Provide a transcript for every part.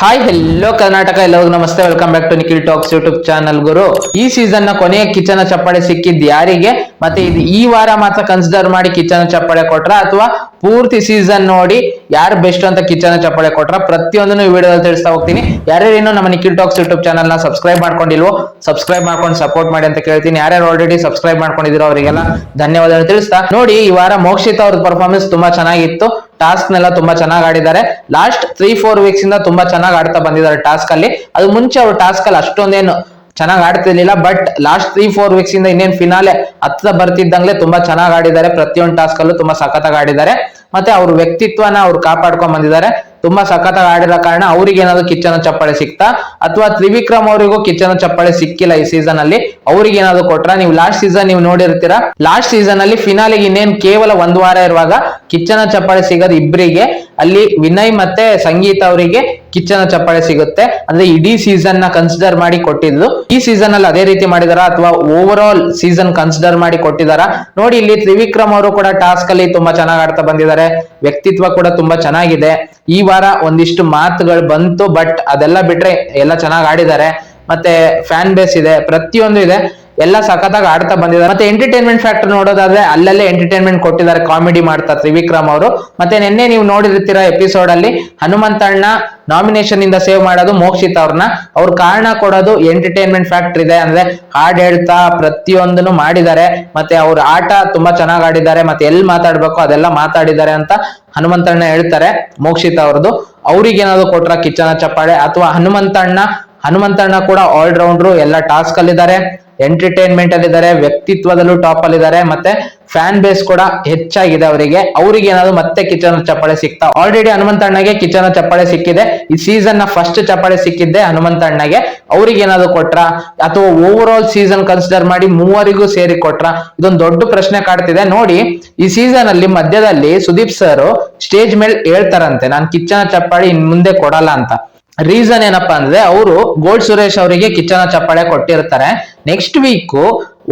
Hi hello Karnataka, ಎಲ್ಲರಿಗೂ ನಮಸ್ತೆ. Welcome back to Nikhil talks YouTube channel. ಗುರು, ಈ ಸೀಸನ್ ನ ಕೊನೆಯ ಕಿಚ್ಚನ ಚಪ್ಪಾಳೆ ಸಿಕ್ಕಿದ್ ಯಾರಿಗೆ, ಮತ್ತೆ ಇದು ಈ ವಾರ ಮಾತ್ರ ಕನ್ಸಿಡರ್ ಮಾಡಿ ಕಿಚ್ಚನ ಚಪ್ಪಾಳೆ ಕೊಟ್ರ ಅಥವಾ ಪೂರ್ತಿ ಸೀಸನ್ ನೋಡಿ ಯಾರು ಬೆಸ್ಟ್ ಅಂತ ಕಿಚ್ಚನ ಚಪ್ಪಾಳೆ ಕೊಟ್ರ, ಪ್ರತಿಯೊಂದನ್ನು ಈ ವಿಡಿಯೋದಲ್ಲಿ ತಿಳಿಸ್ತಾ ಹೋಗ್ತೀನಿ. ಯಾರ್ಯಾರು ನಮ್ಮ ನಿಖಿಲ್ ಟಾಕ್ಸ್ ಯೂಟ್ಯೂಬ್ ಚಾನಲ್ ನ ಸಬ್ಸ್ಕ್ರೈಬ್ ಮಾಡ್ಕೊಂಡಿಲ್ವೋ ಸಬ್ಸ್ಕ್ರೈಬ್ ಮಾಡ್ಕೊಂಡು ಸಪೋರ್ಟ್ ಮಾಡಿ ಅಂತ ಕೇಳ್ತೀನಿ. ಯಾರ್ಯಾರು ಆಲ್ರೆಡಿ ಸಬ್ಸ್ಕ್ರೈಬ್ ಮಾಡ್ಕೊಂಡಿದ್ರು ಅವರಿಗೆಲ್ಲ ಧನ್ಯವಾದಗಳು ತಿಳಿಸ್ತಾ, ನೋಡಿ ಈ ವಾರ ಮೋಕ್ಷಿತಾ ಅವ್ರ ಪರ್ಫಾರ್ಮೆನ್ಸ್ ತುಂಬಾ ಚೆನ್ನಾಗಿತ್ತು. ಟಾಸ್ಕ್ ನೆಲ್ಲ ತುಂಬಾ ಚೆನ್ನಾಗಿ ಆಡಿದ್ದಾರೆ. ಲಾಸ್ಟ್ 3-4 ವೀಕ್ಸ್ ಇಂದ ತುಂಬಾ ಚೆನ್ನಾಗಿ ಆಡ್ತಾ ಬಂದಿದ್ದಾರೆ ಟಾಸ್ಕ್ ಅಲ್ಲಿ. ಅದು ಮುಂಚೆ ಅವರು ಟಾಸ್ಕ್ ಅಲ್ಲಿ ಅಷ್ಟೊಂದೇನು ಚೆನ್ನಾಗಿ ಆಡ್ತಿರ್ಲಿಲ್ಲ, ಬಟ್ ಲಾಸ್ಟ್ 3-4 ವೀಕ್ಸ್ ಇಂದ ಇನ್ನೇನ್ ಫಿನಾಲೆ ಹತ್ತ ಬರ್ತಿದ್ದಂಗ್ಲೆ ತುಂಬಾ ಚೆನ್ನಾಗಿ ಆಡಿದ್ದಾರೆ. ಪ್ರತಿಯೊಂದು ಟಾಸ್ಕ್ ಅಲ್ಲೂ ತುಂಬಾ ಸಖತ್ತಾಗಿ ಆಡಿದ್ದಾರೆ. ಮತ್ತೆ ಅವ್ರ ವ್ಯಕ್ತಿತ್ವನ ಅವ್ರು ಕಾಪಾಡ್ಕೊಂಡ್ ಬಂದಿದ್ದಾರೆ. ತುಂಬಾ ಸಖತ್ತಾಗಿ ಆಡಿರೋ ಕಾರಣ ಅವ್ರಿಗೆ ಏನಾದ್ರು ಕಿಚ್ಚನ ಚಪ್ಪಾಳೆ ಸಿಕ್ತಾ, ಅಥವಾ ತ್ರಿವಿಕ್ರಮ್ ಅವರಿಗೂ ಕಿಚ್ಚನ ಚಪ್ಪಾಳೆ ಸಿಕ್ಕಿಲ್ಲ ಈ ಸೀಸನ್ ಅಲ್ಲಿ, ಅವ್ರಿಗೆ ಏನಾದ್ರು ಕೊಟ್ರ? ನೀವು ಲಾಸ್ಟ್ ಸೀಸನ್ ನೀವು ನೋಡಿರ್ತೀರಾ, ಲಾಸ್ಟ್ ಸೀಸನ್ ಅಲ್ಲಿ ಫಿನಾಲೆಗೆ ಇನ್ನೇನ್ ಕೇವಲ 1 ವಾರ ಇರುವಾಗ ಕಿಚ್ಚನ ಚಪ್ಪಾಳೆ ಸಿಗೋದು ಇಬ್ಬರಿಗೆ. ಅಲ್ಲಿ ವಿನಯ್ ಮತ್ತೆ ಸಂಗೀತ ಅವರಿಗೆ ಕಿಚ್ಚನ ಚಪ್ಪಾಳೆ ಸಿಗುತ್ತೆ. ಅಂದ್ರೆ ಇಡೀ ಸೀಸನ್ ನ ಕನ್ಸಿಡರ್ ಮಾಡಿ ಕೊಟ್ಟಿದ್ದು. ಈ ಸೀಸನ್ ಅಲ್ಲಿ ಅದೇ ರೀತಿ ಮಾಡಿದಾರ ಅಥವಾ ಓವರ್ ಆಲ್ ಸೀಸನ್ ಕನ್ಸಿಡರ್ ಮಾಡಿ ಕೊಟ್ಟಿದಾರ? ನೋಡಿ, ಇಲ್ಲಿ ತ್ರಿವಿಕ್ರಮ್ ಅವರು ಕೂಡ ಟಾಸ್ಕ್ ಅಲ್ಲಿ ತುಂಬಾ ಚೆನ್ನಾಗಿ ಆಡ್ತಾ ಬಂದಿದ್ದಾರೆ. ವ್ಯಕ್ತಿತ್ವ ಕೂಡ ತುಂಬಾ ಚೆನ್ನಾಗಿದೆ. ಈ ವಾರ ಒಂದಿಷ್ಟು ಮಾತುಗಳು ಬಂತು, ಬಟ್ ಅದೆಲ್ಲ ಬಿಟ್ರೆ ಎಲ್ಲ ಚೆನ್ನಾಗಿ ಆಡಿದ್ದಾರೆ. ಮತ್ತೆ ಫ್ಯಾನ್ ಬೇಸ್ ಇದೆ, ಪ್ರತಿಯೊಂದು ಇದೆ, ಎಲ್ಲ ಸಖತ್ತಾಗಿ ಆಡ್ತಾ ಬಂದಿದ್ದಾರೆ. ಮತ್ತೆ ಎಂಟರ್ಟೈನ್ಮೆಂಟ್ ಫ್ಯಾಕ್ಟರ್ ನೋಡೋದಾದ್ರೆ ಅಲ್ಲಲ್ಲೇ ಎಂಟರ್ಟೈನ್ಮೆಂಟ್ ಕೊಟ್ಟಿದ್ದಾರೆ, ಕಾಮಿಡಿ ಮಾಡ್ತಾ ತ್ರಿವಿಕ್ರಮ್ ಅವರು. ಮತ್ತೆ ನಿನ್ನೆ ನೀವು ನೋಡಿರ್ತೀರಾ ಎಪಿಸೋಡ್ ಅಲ್ಲಿ ಹನುಮಂತಣ್ಣ ನಾಮಿನೇಷನ್ ಇಂದ ಸೇವ್ ಮಾಡೋದು ಮೋಕ್ಷಿತಾ ಅವ್ರನ್ನ. ಅವ್ರ ಕಾರಣ ಕೊಡೋದು ಎಂಟರ್ಟೈನ್ಮೆಂಟ್ ಫ್ಯಾಕ್ಟರ್ ಇದೆ, ಅಂದ್ರೆ ಹಾಡ್ ಹೇಳ್ತಾ ಪ್ರತಿಯೊಂದನ್ನು ಮಾಡಿದ್ದಾರೆ. ಮತ್ತೆ ಅವ್ರ ಆಟ ತುಂಬಾ ಚೆನ್ನಾಗಿ ಆಡಿದ್ದಾರೆ. ಮತ್ತೆ ಎಲ್ಲಿ ಮಾತಾಡ್ಬೇಕು ಅದೆಲ್ಲ ಮಾತಾಡಿದ್ದಾರೆ ಅಂತ ಹನುಮಂತಣ್ಣ ಹೇಳ್ತಾರೆ ಮೋಕ್ಷಿತಾ ಅವ್ರದ್ದು. ಅವ್ರಿಗೆ ಏನಾದ್ರು ಕೊಟ್ರ ಕಿಚ್ಚನ ಚಪ್ಪಾಳೆ? ಅಥವಾ ಹನುಮಂತಣ್ಣ ಕೂಡ ಆಲ್ರೌಂಡ್ರು, ಎಲ್ಲ ಟಾಸ್ಕ್ ಅಲ್ಲಿದ್ದಾರೆ, ಎಂಟರ್ಟೈನ್ಮೆಂಟ್ ಅಲ್ಲಿದ್ದಾರೆ, ವ್ಯಕ್ತಿತ್ವದಲ್ಲೂ ಟಾಪ್ ಅಲ್ಲಿದ್ದಾರೆ, ಮತ್ತೆ ಫ್ಯಾನ್ ಬೇಸ್ ಕೂಡ ಹೆಚ್ಚಾಗಿದೆ ಅವರಿಗೆ. ಅವ್ರಿಗೆ ಏನಾದ್ರು ಮತ್ತೆ ಕಿಚ್ಚನ ಚಪ್ಪಾಳೆ ಸಿಕ್ತಾ? ಆಲ್ರೆಡಿ ಹನುಮಂತಣ್ಣಗೆ ಕಿಚ್ಚನ ಚಪ್ಪಾಳೆ ಸಿಕ್ಕಿದೆ. ಈ ಸೀಸನ್ ನ ಫಸ್ಟ್ ಚಪ್ಪಾಳೆ ಸಿಕ್ಕಿದ್ದೆ ಹನುಮಂತಣ್ಣಗೆ. ಅವ್ರಿಗೆ ಏನಾದ್ರು ಕೊಟ್ರ ಅಥವಾ ಓವರ್ ಆಲ್ ಸೀಸನ್ ಕನ್ಸಿಡರ್ ಮಾಡಿ ಮೂವರಿಗೂ ಸೇರಿ ಕೊಟ್ರ? ಇದೊಂದು ದೊಡ್ಡ ಪ್ರಶ್ನೆ ಕಾಡ್ತಿದೆ. ನೋಡಿ, ಈ ಸೀಸನ್ ಅಲ್ಲಿ ಮಧ್ಯದಲ್ಲಿ ಸುದೀಪ್ ಸರ್ ಸ್ಟೇಜ್ ಮೇಲೆ ಹೇಳ್ತಾರಂತೆ, ನಾನು ಕಿಚ್ಚನ ಚಪ್ಪಾಳೆ ಇನ್ ಮುಂದೆ ಕೊಡಲ್ಲ ಅಂತ. ರೀಸನ್ ಏನಪ್ಪಾ ಅಂದ್ರೆ, ಅವರು ಗೋಲ್ಡ್ ಸುರೇಶ್ ಅವರಿಗೆ ಕಿಚ್ಚನ ಚಪ್ಪಾಳೆ ಕೊಟ್ಟಿರ್ತಾರೆ. ನೆಕ್ಸ್ಟ್ ವೀಕ್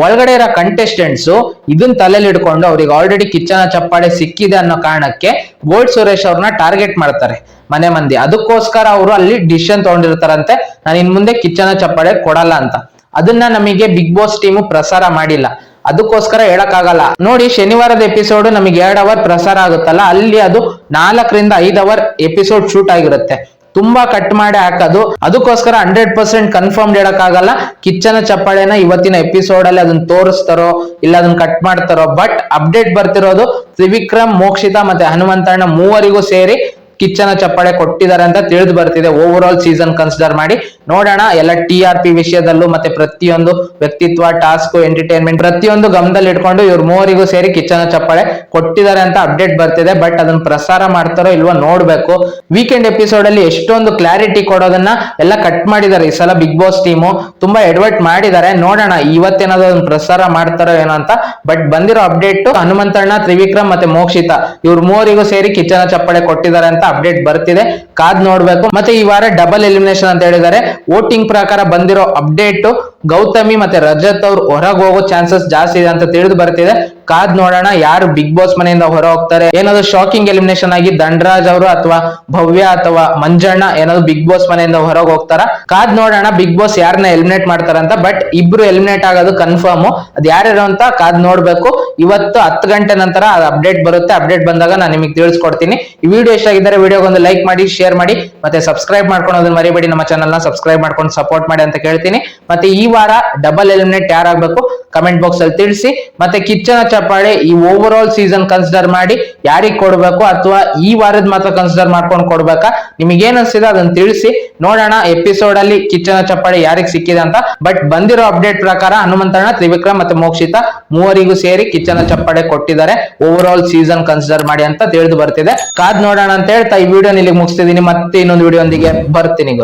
ಒಳಗಡೆ ಇರೋ ಕಂಟೆಸ್ಟೆಂಟ್ಸ್ ಇದನ್ನ ತಲೆಯಲ್ಲಿ ಇಟ್ಕೊಂಡು ಅವ್ರಿಗೆ ಆಲ್ರೆಡಿ ಕಿಚ್ಚನ ಚಪ್ಪಾಳೆ ಸಿಕ್ಕಿದೆ ಅನ್ನೋ ಕಾರಣಕ್ಕೆ ಗೋಲ್ಡ್ ಸುರೇಶ್ ಅವ್ರನ್ನ ಟಾರ್ಗೆಟ್ ಮಾಡ್ತಾರೆ ಮನೆ ಮಂದಿ. ಅದಕ್ಕೋಸ್ಕರ ಅವರು ಅಲ್ಲಿ ಡಿಸಿಷನ್ ತಗೊಂಡಿರ್ತಾರಂತೆ, ನಾನು ಇನ್ ಮುಂದೆ ಕಿಚ್ಚನ ಚಪ್ಪಾಳೆ ಕೊಡಲ್ಲ ಅಂತ. ಅದನ್ನ ನಮಗೆ ಬಿಗ್ ಬಾಸ್ ಟೀಮು ಪ್ರಸಾರ ಮಾಡಿಲ್ಲ, ಅದಕ್ಕೋಸ್ಕರ ಹೇಳಕ್ಕಾಗಲ್ಲ. ನೋಡಿ, ಶನಿವಾರದ ಎಪಿಸೋಡ್ ನಮಗೆ 2 ಅವರ್ ಪ್ರಸಾರ ಆಗುತ್ತಲ್ಲ, ಅಲ್ಲಿ ಅದು 4 ರಿಂದ 5 ಅವರ್ ಎಪಿಸೋಡ್ ಶೂಟ್ ಆಗಿರುತ್ತೆ. ತುಂಬಾ ಕಟ್ ಮಾಡಿ ಹಾಕೋದು. ಅದಕ್ಕೋಸ್ಕರ 100% ಕನ್ಫರ್ಮ್ ಹೇಳಕ್ಕಾಗಲ್ಲ ಕಿಚ್ಚನ ಚಪ್ಪಾಳೆನ ಇವತ್ತಿನ ಎಪಿಸೋಡ್ ಅಲ್ಲಿ ಅದನ್ನ ತೋರಿಸ್ತಾರೋ ಇಲ್ಲ ಅದನ್ನ ಕಟ್ ಮಾಡ್ತಾರೋ. ಬಟ್ ಅಪ್ಡೇಟ್ ಬರ್ತಿರೋದು ತ್ರಿವಿಕ್ರಮ್, ಮೋಕ್ಷಿತಾ ಮತ್ತೆ ಹನುಮಂತಣ್ಣ ಮೂವರಿಗೂ ಸೇರಿ ಕಿಚ್ಚನ ಚಪ್ಪಾಳೆ ಕೊಟ್ಟಿದ್ದಾರೆ ಅಂತ ತಿಳಿದು ಬರ್ತಿದೆ. ಓವರ್ ಆಲ್ ಸೀಸನ್ ಕನ್ಸಿಡರ್ ಮಾಡಿ ನೋಡೋಣ. ಎಲ್ಲ TRP ವಿಷಯದಲ್ಲೂ ಮತ್ತೆ ಪ್ರತಿಯೊಂದು ವ್ಯಕ್ತಿತ್ವ, ಟಾಸ್ಕ್, ಎಂಟರ್ಟೈನ್ಮೆಂಟ್ ಪ್ರತಿಯೊಂದು ಗಮನದಲ್ಲಿ ಇಟ್ಕೊಂಡು ಇವ್ರು ಮೂವರಿಗೂ ಸೇರಿ ಕಿಚ್ಚನ ಚಪ್ಪಾಳೆ ಕೊಟ್ಟಿದ್ದಾರೆ ಅಂತ ಅಪ್ಡೇಟ್ ಬರ್ತಿದೆ. ಬಟ್ ಅದನ್ನ ಪ್ರಸಾರ ಮಾಡ್ತಾರೋ ಇಲ್ವೋ ನೋಡ್ಬೇಕು. ವೀಕೆಂಡ್ ಎಪಿಸೋಡ್ ಅಲ್ಲಿ ಎಷ್ಟೊಂದು ಕ್ಲಾರಿಟಿ ಕೊಡೋದನ್ನ ಎಲ್ಲ ಕಟ್ ಮಾಡಿದ್ದಾರೆ ಈ ಸಲ ಬಿಗ್ ಬಾಸ್ ಟೀಮು. ತುಂಬಾ ಎಡವಟ್ ಮಾಡಿದ್ದಾರೆ. ನೋಡೋಣ ಇವತ್ತೇನಾದ್ರು ಅದನ್ನ ಪ್ರಸಾರ ಮಾಡ್ತಾರೋ ಏನೋ ಅಂತ. ಬಟ್ ಬಂದಿರೋ ಅಪ್ಡೇಟ್ ಹನುಮಂತಣ್ಣ, ತ್ರಿವಿಕ್ರಮ್ ಮತ್ತೆ ಮೋಕ್ಷಿತಾ ಇವ್ರು ಮೂವರಿಗೂ ಸೇರಿ ಕಿಚ್ಚನ ಚಪ್ಪಾಳೆ ಕೊಟ್ಟಿದ್ದಾರೆ ಅಂತ ಅಪ್ಡೇಟ್ ಬರ್ತಿದೆ, ಕಾದ್ ನೋಡ್ಬೇಕು. ಮತ್ತೆ ಈ ವಾರ ಡಬಲ್ ಎಲಿಮಿನೇಷನ್ ಅಂತ ಹೇಳಿದ್ದಾರೆ. ವೋಟಿಂಗ್ ಪ್ರಕಾರ ಬಂದಿರೋ ಅಪ್ಡೇಟ್ ಗೌತಮಿ ಮತ್ತೆ ರಜತ್ ಅವ್ರು ಹೊರಗೆ ಹೋಗೋ ಚಾನ್ಸಸ್ ಜಾಸ್ತಿ ಇದೆ ಅಂತ ತಿಳಿದು ಬರ್ತಿದೆ. ಕಾದ್ ನೋಡೋಣ ಯಾರು ಬಿಗ್ ಬಾಸ್ ಮನೆಯಿಂದ ಹೊರ ಹೋಗ್ತಾರೆ. ಏನಾದ್ರು ಶಾಕಿಂಗ್ ಎಲಿಮಿನೇಷನ್ ಆಗಿ ದಂಡರಾಜ್ ಅವರು ಅಥವಾ ಭವ್ಯ ಅಥವಾ ಮಂಜಣ್ಣ ಏನಾದ್ರು ಬಿಗ್ ಬಾಸ್ ಮನೆಯಿಂದ ಹೊರಗೆ ಹೋಗ್ತಾರ? ಕಾದ್ ನೋಡೋಣ ಬಿಗ್ ಬಾಸ್ ಯಾರನ್ನ ಎಲಿಮಿನೇಟ್ ಮಾಡ್ತಾರಂತ. ಬಟ್ ಇಬ್ರು ಎಲಿಮಿನೇಟ್ ಆಗೋದು ಕನ್ಫರ್ಮ್. ಅದ್ ಯಾರ್ಯಾರು ಅಂತ ಕಾದ್ ನೋಡ್ಬೇಕು. ಇವತ್ತು 10 ಗಂಟೆ ನಂತರ ಅದು ಅಪ್ಡೇಟ್ ಬರುತ್ತೆ. ಅಪ್ಡೇಟ್ ಬಂದಾಗ ನಾನು ನಿಮಗೆ ತಿಳಿಸ್ಕೊಡ್ತೀನಿ. ಈ ವಿಡಿಯೋ ಇಷ್ಟ ಆಗಿದ್ದರೆ ವಿಡಿಯೋಗೊಂದು ಲೈಕ್ ಮಾಡಿ, ಶೇರ್ ಮಾಡಿ, ಮತ್ತೆ ಸಬ್ಸ್ಕ್ರೈಬ್ ಮಾಡ್ಕೊಳ್ಳೋದನ್ನ ಮರಿಬೇಡಿ. ನಮ್ಮ ಚಾನಲ್ ನ ಸಬ್ಸ್ಕ್ರೈಬ್ ಮಾಡ್ಕೊಂಡು ಸಪೋರ್ಟ್ ಮಾಡಿ ಅಂತ ಕೇಳ್ತೀನಿ. ಮತ್ತೆ ಈ ವಾರ ಡಬಲ್ ಎಲಿಮಿನೇಟ್ ಯಾರಾಗಬೇಕು ಕಮೆಂಟ್ ಬಾಕ್ಸ್ ಅಲ್ಲಿ ತಿಳಿಸಿ. ಮತ್ತೆ ಕಿಚ್ಚನ ಚಪ್ಪಾಳೆ ಈ ಓವರ್ ಆಲ್ ಸೀಸನ್ ಕನ್ಸಿಡರ್ ಮಾಡಿ ಯಾರಿಗೆ ಕೊಡ್ಬೇಕು ಅಥವಾ ಈ ವಾರದ ಮಾತ್ರ ಕನ್ಸಿಡರ್ ಮಾಡ್ಕೊಂಡು ಕೊಡ್ಬೇಕಾ, ನಿಮಗೇನ್ ಅನ್ಸಿದೆ ಅದನ್ನ ತಿಳಿಸಿ. ನೋಡೋಣ ಎಪಿಸೋಡ್ ಅಲ್ಲಿ ಕಿಚ್ಚನ ಚಪ್ಪಾಳೆ ಯಾರಿಗೆ ಸಿಕ್ಕಿದೆ ಅಂತ. ಬಟ್ ಬಂದಿರೋ ಅಪ್ಡೇಟ್ ಪ್ರಕಾರ ಹನುಮಂತಣ್ಣ, ತ್ರಿವಿಕ್ರಮ್ ಮತ್ತೆ ಮೋಕ್ಷಿತಾ ಮೂವರಿಗೂ ಸೇರಿ ಕಿಚ್ಚನ ಚಪ್ಪಾಳೆ ಕೊಟ್ಟಿದ್ದಾರೆ ಓವರ್ ಆಲ್ ಸೀಸನ್ ಕನ್ಸಿಡರ್ ಮಾಡಿ ಅಂತ ತಿಳಿದು ಬರ್ತಿದೆ. ಕಾದ್ ನೋಡೋಣ ಅಂತ ಹೇಳ್ತಾ ಈ ವಿಡಿಯೋ ಇಲ್ಲಿಗೆ ಮುಗಿಸ್ತಿದ್ದೀನಿ. ಮತ್ತೆ ಇನ್ನೊಂದು ವಿಡಿಯೋ ಒಂದಿಗೆ ಬರ್ತೀನಿ.